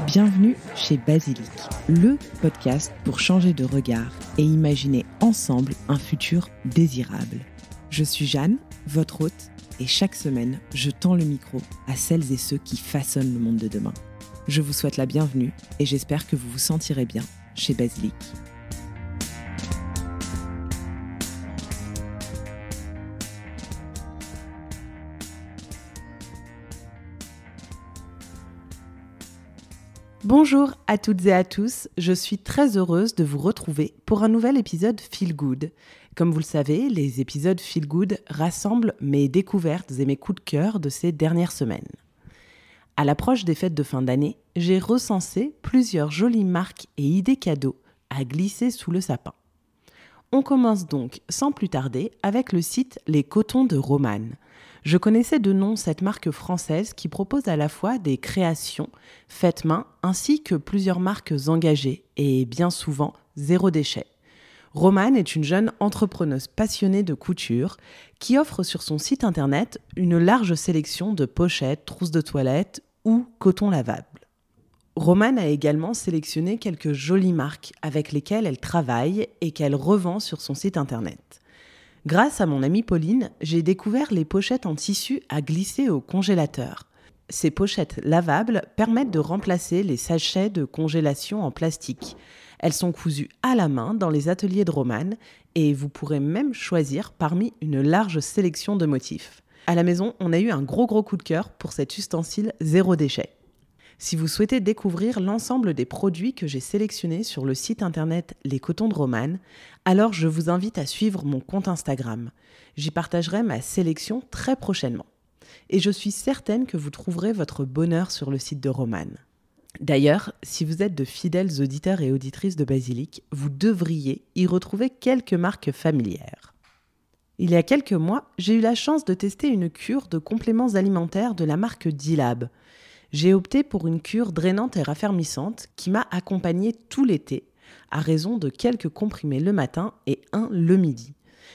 Bienvenue chez Basilic, le podcast pour changer de regard et imaginer ensemble un futur désirable. Je suis Jeanne, votre hôte, et chaque semaine, je tends le micro à celles et ceux qui façonnent le monde de demain. Je vous souhaite la bienvenue et j'espère que vous vous sentirez bien chez Basilic. Bonjour à toutes et à tous, je suis très heureuse de vous retrouver pour un nouvel épisode Feel Good. Comme vous le savez, les épisodes Feel Good rassemblent mes découvertes et mes coups de cœur de ces dernières semaines. À l'approche des fêtes de fin d'année, j'ai recensé plusieurs jolies marques et idées cadeaux à glisser sous le sapin. On commence donc sans plus tarder avec le site Les Cotons de Romane. Je connaissais de nom cette marque française qui propose à la fois des créations faites main ainsi que plusieurs marques engagées et bien souvent zéro déchet. Romane est une jeune entrepreneuse passionnée de couture qui offre sur son site internet une large sélection de pochettes, trousses de toilette ou cotons lavables. Romane a également sélectionné quelques jolies marques avec lesquelles elle travaille et qu'elle revend sur son site internet. Grâce à mon amie Pauline, j'ai découvert les pochettes en tissu à glisser au congélateur. Ces pochettes lavables permettent de remplacer les sachets de congélation en plastique. Elles sont cousues à la main dans les ateliers de Romane et vous pourrez même choisir parmi une large sélection de motifs. À la maison, on a eu un gros coup de cœur pour cet ustensile zéro déchet. Si vous souhaitez découvrir l'ensemble des produits que j'ai sélectionnés sur le site internet Les Cotons de Romane, alors je vous invite à suivre mon compte Instagram. J'y partagerai ma sélection très prochainement. Et je suis certaine que vous trouverez votre bonheur sur le site de Romane. D'ailleurs, si vous êtes de fidèles auditeurs et auditrices de Basilic, vous devriez y retrouver quelques marques familières. Il y a quelques mois, j'ai eu la chance de tester une cure de compléments alimentaires de la marque D-Lab. J'ai opté pour une cure drainante et raffermissante qui m'a accompagnée tout l'été, à raison de quelques comprimés le matin et un le midi.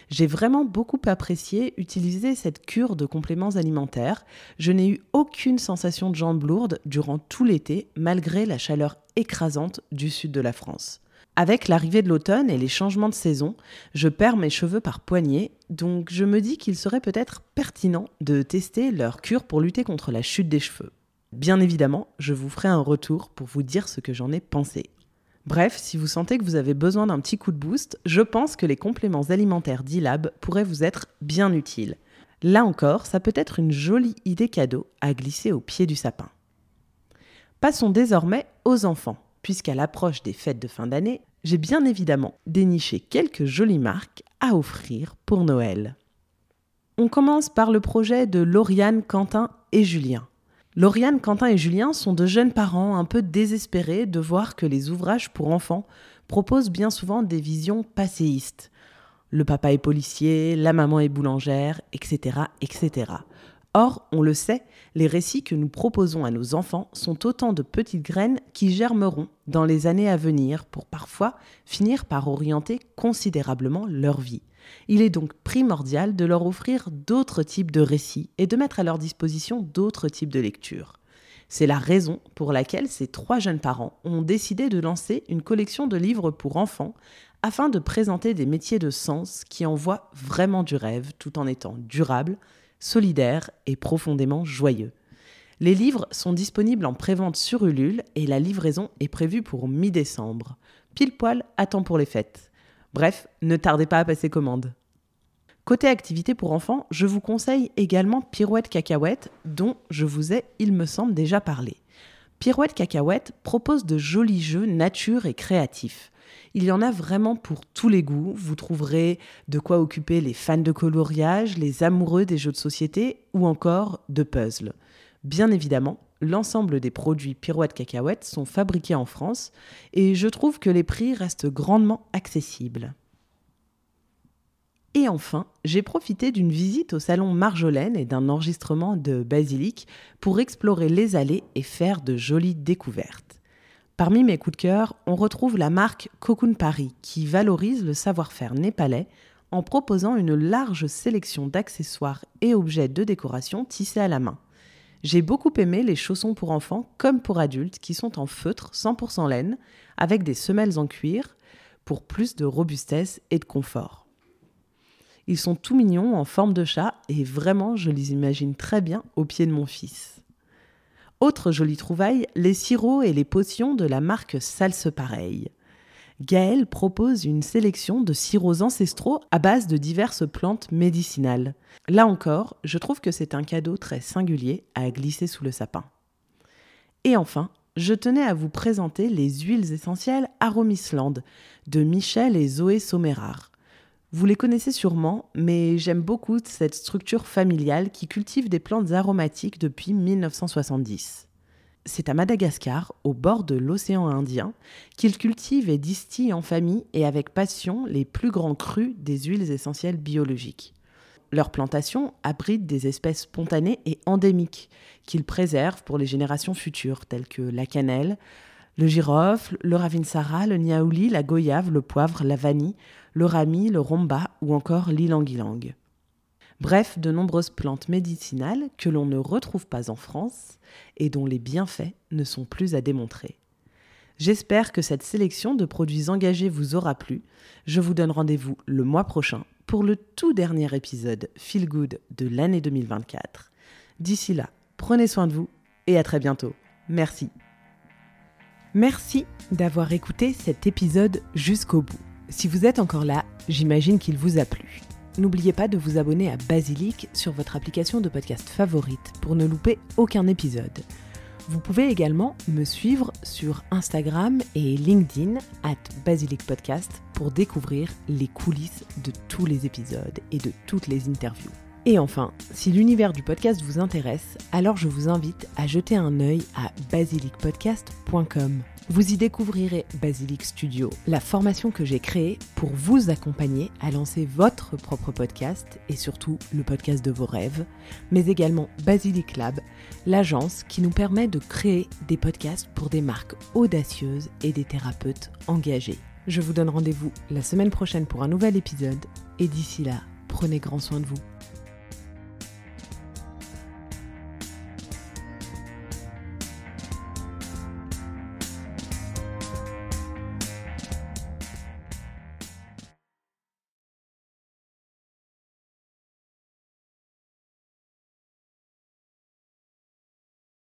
J'ai vraiment beaucoup apprécié utiliser cette cure de compléments alimentaires. Je n'ai eu aucune sensation de jambes lourdes durant tout l'été, malgré la chaleur écrasante du sud de la France. Avec l'arrivée de l'automne et les changements de saison, je perds mes cheveux par poignée, donc je me dis qu'il serait peut-être pertinent de tester leur cure pour lutter contre la chute des cheveux. Bien évidemment, je vous ferai un retour pour vous dire ce que j'en ai pensé. Bref, si vous sentez que vous avez besoin d'un petit coup de boost, je pense que les compléments alimentaires D-Lab pourraient vous être bien utiles. Là encore, ça peut être une jolie idée cadeau à glisser au pied du sapin. Passons désormais aux enfants, puisqu'à l'approche des fêtes de fin d'année, j'ai bien évidemment déniché quelques jolies marques à offrir pour Noël. On commence par le projet de Lauriane, Quentin et Julien. Lauriane, Quentin et Julien sont de jeunes parents un peu désespérés de voir que les ouvrages pour enfants proposent bien souvent des visions passéistes. Le papa est policier, la maman est boulangère, etc., etc. Or, on le sait, les récits que nous proposons à nos enfants sont autant de petites graines qui germeront dans les années à venir pour parfois finir par orienter considérablement leur vie. Il est donc primordial de leur offrir d'autres types de récits et de mettre à leur disposition d'autres types de lectures. C'est la raison pour laquelle ces 3 jeunes parents ont décidé de lancer une collection de livres pour enfants afin de présenter des métiers de sens qui envoient vraiment du rêve tout en étant durables, solidaires et profondément joyeux. Les livres sont disponibles en prévente sur Ulule et la livraison est prévue pour mi-décembre, pile poil à temps pour les fêtes. Bref, ne tardez pas à passer commande. Côté activité pour enfants, je vous conseille également Pirouette Cacahuète, dont je vous ai, il me semble, déjà parlé. Pirouette Cacahuète propose de jolis jeux nature et créatifs. Il y en a vraiment pour tous les goûts. Vous trouverez de quoi occuper les fans de coloriage, les amoureux des jeux de société ou encore de puzzles. Bien évidemment, l'ensemble des produits Pirouette Cacahuète sont fabriqués en France et je trouve que les prix restent grandement accessibles. Et enfin, j'ai profité d'une visite au salon Marjolaine et d'un enregistrement de Basilic pour explorer les allées et faire de jolies découvertes. Parmi mes coups de cœur, on retrouve la marque Cocoon Paris qui valorise le savoir-faire népalais en proposant une large sélection d'accessoires et objets de décoration tissés à la main. J'ai beaucoup aimé les chaussons pour enfants comme pour adultes qui sont en feutre 100% laine avec des semelles en cuir pour plus de robustesse et de confort. Ils sont tout mignons en forme de chat et vraiment je les imagine très bien au pied de mon fils. Autre jolie trouvaille, les sirops et les potions de la marque Salsepareil. Gaël propose une sélection de sirops ancestraux à base de diverses plantes médicinales. Là encore, je trouve que c'est un cadeau très singulier à glisser sous le sapin. Et enfin, je tenais à vous présenter les huiles essentielles Aromisland de Michel et Zoé Sommerard. Vous les connaissez sûrement, mais j'aime beaucoup cette structure familiale qui cultive des plantes aromatiques depuis 1970. C'est à Madagascar, au bord de l'océan Indien, qu'ils cultivent et distillent en famille et avec passion les plus grands crus des huiles essentielles biologiques. Leurs plantations abritent des espèces spontanées et endémiques qu'ils préservent pour les générations futures, telles que la cannelle, le girofle, le ravinsara, le niaouli, la goyave, le poivre, la vanille, le rami, le romba ou encore l'ilang-ilang. Bref, de nombreuses plantes médicinales que l'on ne retrouve pas en France et dont les bienfaits ne sont plus à démontrer. J'espère que cette sélection de produits engagés vous aura plu. Je vous donne rendez-vous le mois prochain pour le tout dernier épisode Feel Good de l'année 2024. D'ici là, prenez soin de vous et à très bientôt. Merci. Merci d'avoir écouté cet épisode jusqu'au bout. Si vous êtes encore là, j'imagine qu'il vous a plu. N'oubliez pas de vous abonner à Basilic sur votre application de podcast favorite pour ne louper aucun épisode. Vous pouvez également me suivre sur Instagram et LinkedIn @basilicpodcast pour découvrir les coulisses de tous les épisodes et de toutes les interviews. Et enfin, si l'univers du podcast vous intéresse, alors je vous invite à jeter un œil à basilicpodcast.com. Vous y découvrirez Basilic Studio, la formation que j'ai créée pour vous accompagner à lancer votre propre podcast et surtout le podcast de vos rêves, mais également Basilic Lab, l'agence qui nous permet de créer des podcasts pour des marques audacieuses et des thérapeutes engagés. Je vous donne rendez-vous la semaine prochaine pour un nouvel épisode et d'ici là, prenez grand soin de vous.